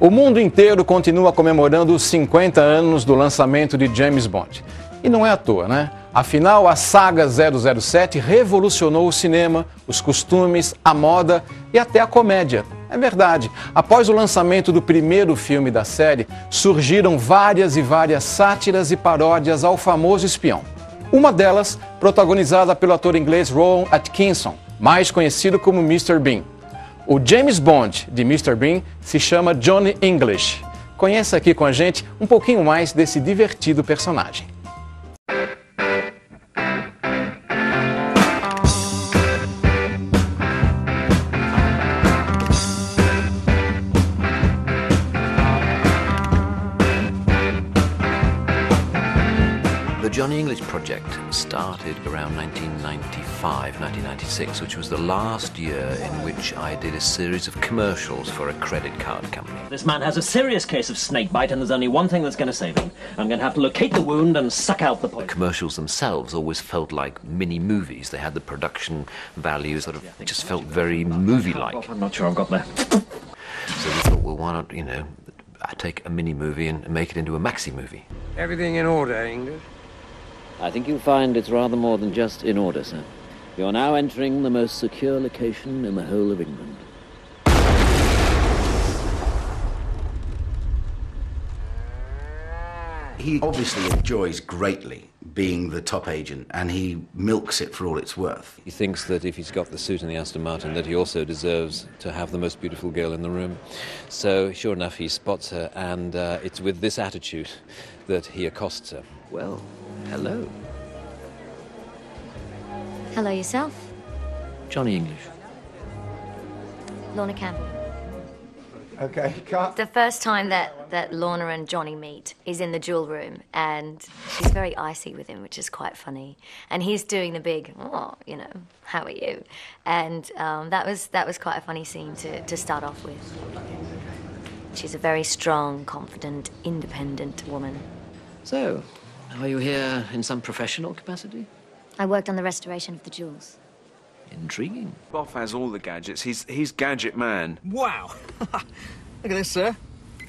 O mundo inteiro continua comemorando os 50 anos do lançamento de James Bond. E não é à toa, né? Afinal, a saga 007 revolucionou o cinema, os costumes, a moda e até a comédia. É verdade, após o lançamento do primeiro filme da série, surgiram várias e várias sátiras e paródias ao famoso espião. Uma delas, protagonizada pelo ator inglês Rowan Atkinson, mais conhecido como Mr. Bean. O James Bond de Mr. Bean se chama Johnny English. Conheça aqui com a gente um pouquinho mais desse divertido personagem. The Johnny English project started around 1995, 1996, which was the last year in which I did a series of commercials for a credit card company. This man has a serious case of snakebite and there's only one thing that's going to save him. I'm going to have to locate the wound and suck out the poison. The commercials themselves always felt like mini movies. They had the production values that just felt very movie-like. I'm not sure I've got there. So we thought, well, why not, take a mini movie and make it into a maxi movie. Everything in order, English? I think you'll find it's rather more than just in order, sir. You're now entering the most secure location in the whole of England. He obviously enjoys greatly being the top agent, and he milks it for all it's worth. He thinks that if he's got the suit and the Aston Martin, that he also deserves to have the most beautiful girl in the room. So, sure enough, he spots her, and it's with this attitude that he accosts her. Well, hello. Hello yourself. Johnny English. Lorna Campbell. Okay, cut. The first time that Lorna and Johnny meet is in the jewel room, and she's very icy with him, which is quite funny. And he's doing the big, how are you? And that was quite a funny scene to start off with. She's a very strong, confident, independent woman. So, are you here in some professional capacity? I worked on the restoration of the jewels. Intriguing. Boff has all the gadgets. He's gadget man. Wow! Look at this, sir.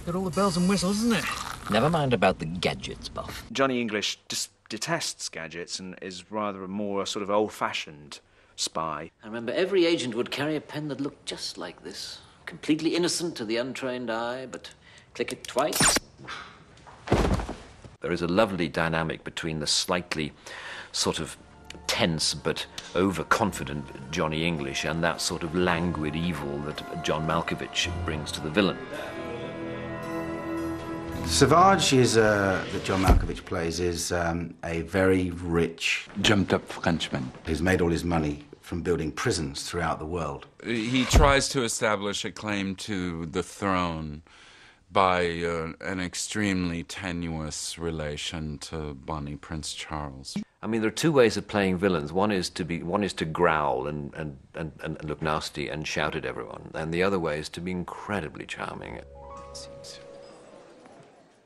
Got all the bells and whistles, isn't it? Never mind about the gadgets, Boff. Johnny English just detests gadgets and is rather a more sort of old-fashioned spy. I remember every agent would carry a pen that looked just like this. Completely innocent to the untrained eye, but click it twice. There is a lovely dynamic between the slightly sort of tense but overconfident Johnny English and that sort of languid evil that John Malkovich brings to the villain. Savage that John Malkovich plays is a very rich, jumped-up Frenchman who's made all his money from building prisons throughout the world. He tries to establish a claim to the throne by an extremely tenuous relation to Bonnie Prince Charles. I mean, there are two ways of playing villains. One is to growl and look nasty and shout at everyone, and the other way is to be incredibly charming.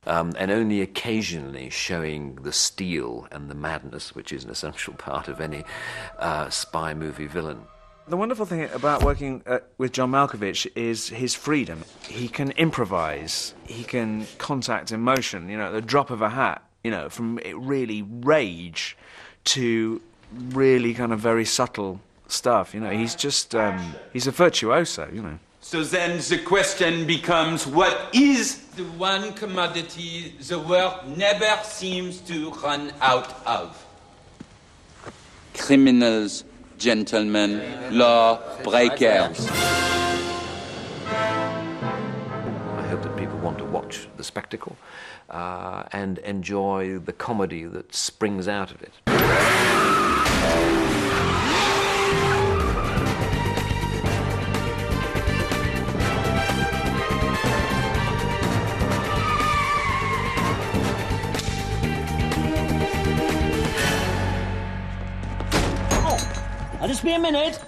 And only occasionally showing the steel and the madness, which is an essential part of any spy movie villain. The wonderful thing about working with John Malkovich is his freedom. He can improvise. He can contact emotion, at the drop of a hat, from really rage to really kind of very subtle stuff. He's just, he's a virtuoso, So then the question becomes, what is the one commodity the world never seems to run out of? Criminals, gentlemen, law breakers. I hope that people want to watch the spectacle and enjoy the comedy that springs out of it. Just be a minute.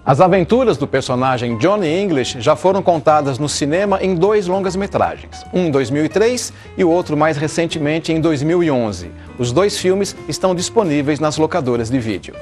As aventuras do personagem Johnny English já foram contadas no cinema em 2 longas-metragens, um em 2003 e o outro mais recentemente em 2011. Os 2 filmes estão disponíveis nas locadoras de vídeo.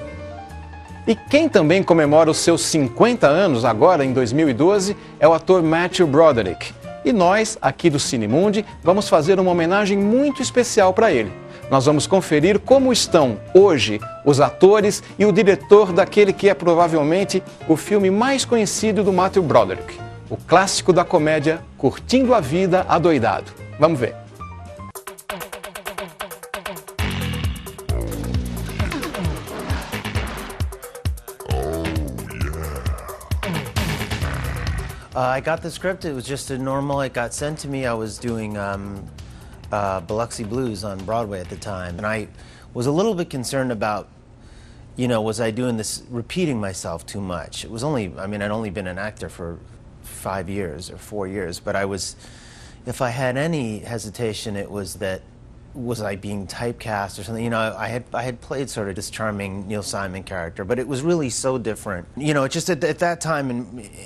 E quem também comemora os seus 50 anos agora em 2012 é o ator Mathew Broderick. E nós, aqui do Cine Mundi, vamos fazer uma homenagem muito especial para ele. Nós vamos conferir como estão hoje os atores e o diretor daquele que é provavelmente o filme mais conhecido do Mathew Broderick, o clássico da comédia Curtindo a Vida, Adoidado. Vamos ver. I got the script. It was just a normal. It got sent to me. I was doing Biloxi Blues on Broadway at the time, and I was a little bit concerned about, you know, was I doing this, repeating myself too much? It was only, I mean, I'd only been an actor for 5 years or 4 years, but I was, if I had any hesitation, it was that, was I being typecast or something? You know, I had played sort of this charming Neil Simon character, but it was really so different. You know, just at that time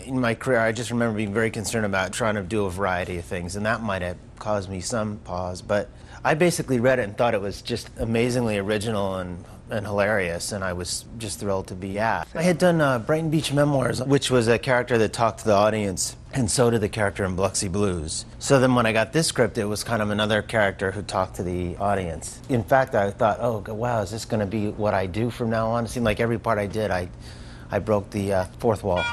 in my career, I just remember being very concerned about trying to do a variety of things, and that might have caused me some pause. But I basically read it and thought it was just amazingly original and hilarious, and I was just thrilled to be asked. I had done Brighton Beach Memoirs, which was a character that talked to the audience, and so did the character in Biloxi Blues. So then when I got this script, it was kind of another character who talked to the audience. In fact, I thought, oh, wow, is this going to be what I do from now on? It seemed like every part I did, I broke the fourth wall.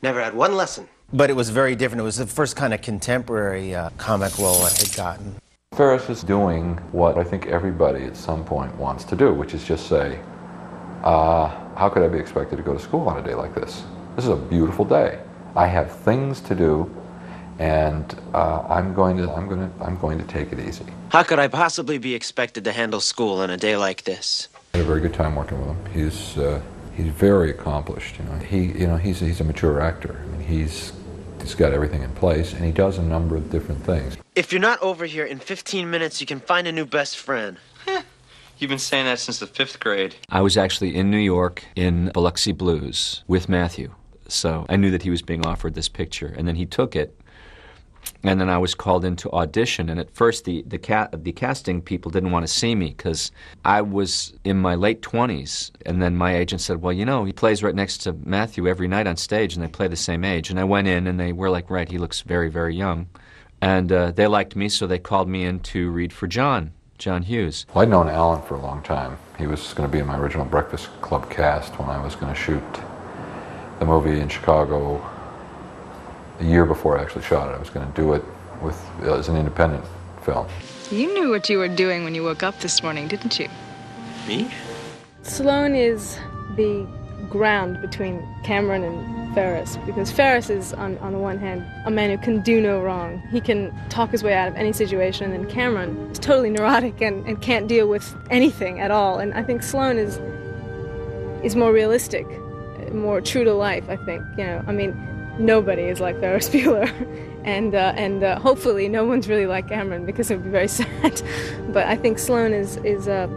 Never had one lesson. But it was very different. It was the first kind of contemporary comic role I had gotten. Ferris is doing what I think everybody at some point wants to do, which is just say, how could I be expected to go to school on a day like this? This is a beautiful day. I have things to do, and I'm going to take it easy. How could I possibly be expected to handle school on a day like this? I had a very good time working with him. He's very accomplished. You know, he's a mature actor. I mean, he's got everything in place, and he does a number of different things. If you're not over here in 15 minutes, you can find a new best friend. You've been saying that since the 5th grade. I was actually in New York in Biloxi Blues with Mathew. So I knew that he was being offered this picture, and then he took it, and then I was called in to audition. And at first, the casting people didn't want to see me because I was in my late 20s. And then my agent said, "Well, you know, he plays right next to Mathew every night on stage, and they play the same age." And I went in, and they were like, "Right, he looks very, very young." And they liked me, so they called me in to read for John Hughes. Well, I'd known Alan for a long time. He was going to be in my original Breakfast Club cast when I was going to shoot the movie in Chicago a year before I actually shot it. I was going to do it as an independent film. You knew what you were doing when you woke up this morning, didn't you? Me? Sloane is the ground between Cameron and Ferris, because Ferris is, on the one hand, a man who can do no wrong. He can talk his way out of any situation, and Cameron is totally neurotic and can't deal with anything at all. And I think Sloane is more realistic, more true to life, I think. You know, I mean, nobody is like Ferris Bueller, and hopefully no one's really like Cameron, because it would be very sad. But I think Sloane is a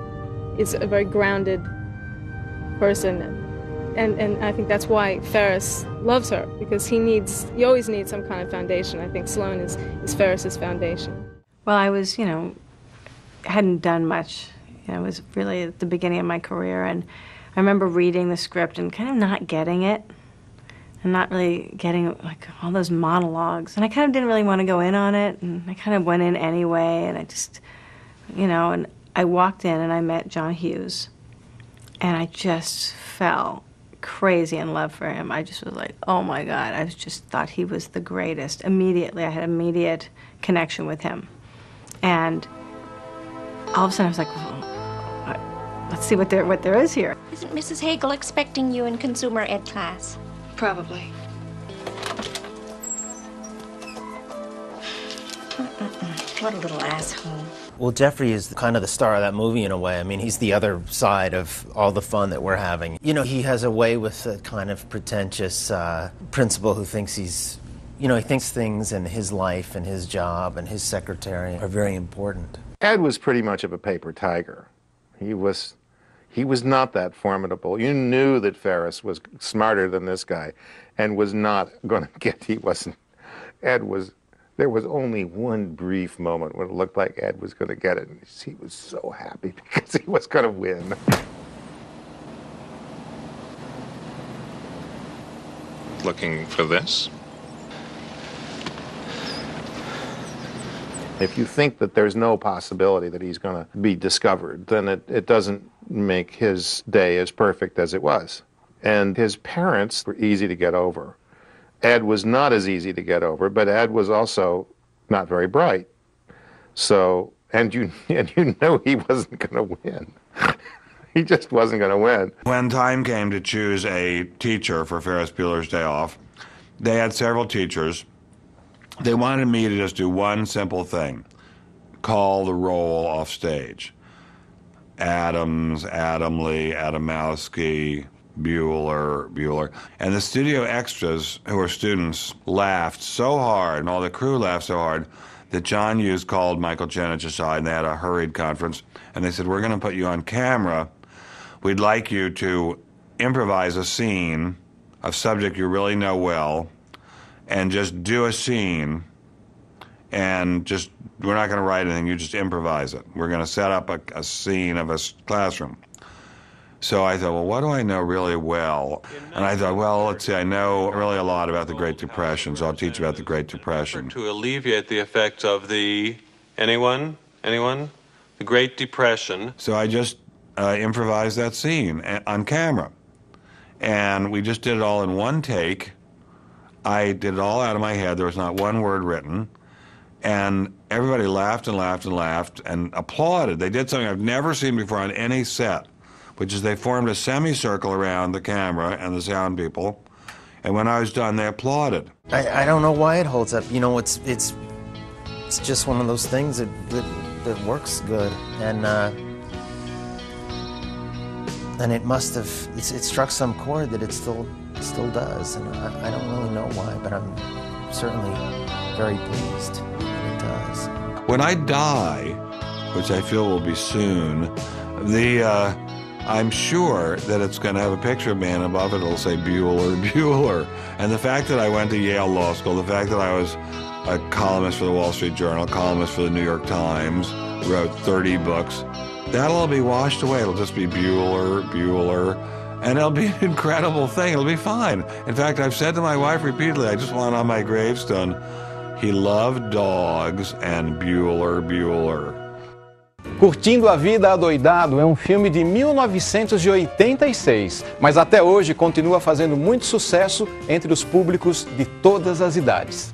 very grounded person, and I think that's why Ferris loves her, because you always need some kind of foundation. I think Sloane is Ferris's foundation. Well, I was, you know, hadn't done much. You know, it was really at the beginning of my career, and I remember reading the script and kind of not getting it, and not really getting like all those monologues, and I kind of didn't really want to go in on it, and I kind of went in anyway, and I just, you know, and I walked in and I met John Hughes, and I just fell crazy in love for him. I just was like, oh my God, I just thought he was the greatest. Immediately, I had immediate connection with him, and all of a sudden I was like, well, let's see what there is here. Isn't Mrs. Hagel expecting you in consumer ed class? Probably. What a little asshole. Well, Jeffrey is kind of the star of that movie in a way. I mean, he's the other side of all the fun that we're having. You know, he has a way with a kind of pretentious principal who thinks he thinks things in his life and his job and his secretary are very important. Ed was pretty much of a paper tiger. He was not that formidable. You knew that Ferris was smarter than this guy and was not going to get, there was only one brief moment when it looked like Ed was going to get it, and he was so happy because he was going to win. Looking for this? If you think that there's no possibility that he's going to be discovered, then it doesn't make his day as perfect as it was. And his parents were easy to get over. Ed was not as easy to get over, but Ed was also not very bright. So, and you know he wasn't going to win. He just wasn't going to win. When time came to choose a teacher for Ferris Bueller's Day Off, they had several teachers. They wanted me to just do one simple thing, call the roll off stage. Adams, Adamley, Adamowski, Bueller. And the studio extras, who were students, laughed so hard, and all the crew laughed so hard, that John Hughes called Michael Jennings aside, and they had a hurried conference, and they said, we're going to put you on camera. We'd like you to improvise a scene of subject you really know well, and just do a scene, and just, we're not going to write anything, you just improvise it. We're going to set up a scene of a classroom. So I thought, well, what do I know really well? And I thought, well, let's see, I know really a lot about the Great Depression, so I'll teach about the Great Depression. To alleviate the effects of the, anyone? The Great Depression. So I just improvised that scene on camera. And we just did it all in one take. I did it all out of my head. There was not one word written. And everybody laughed and laughed and laughed and applauded. They did something I've never seen before on any set, which is they formed a semicircle around the camera and the sound people. And when I was done, they applauded. I don't know why it holds up. You know, it's just one of those things that works good. And it must have, it struck some chord that it still does. And I don't really know why, but I'm certainly very pleased that it does. When I die, which I feel will be soon, I'm sure that it's going to have a picture of me, and above it it'll say Bueller. And the fact that I went to Yale Law School, the fact that I was a columnist for the Wall Street Journal, columnist for the New York Times, wrote 30 books, that'll all be washed away. It'll just be Bueller, and it'll be an incredible thing. It'll be fine. In fact, I've said to my wife repeatedly, I just want on my gravestone, he loved dogs and Bueller. Curtindo a Vida, Adoidado é um filme de 1986, mas até hoje continua fazendo muito sucesso entre os públicos de todas as idades.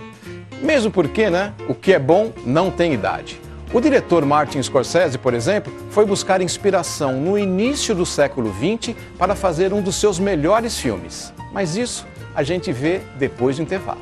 Mesmo porque, né, o que é bom não tem idade. O diretor Martin Scorsese, por exemplo, foi buscar inspiração no início do século XX para fazer um dos seus melhores filmes. Mas isso a gente vê depois do intervalo.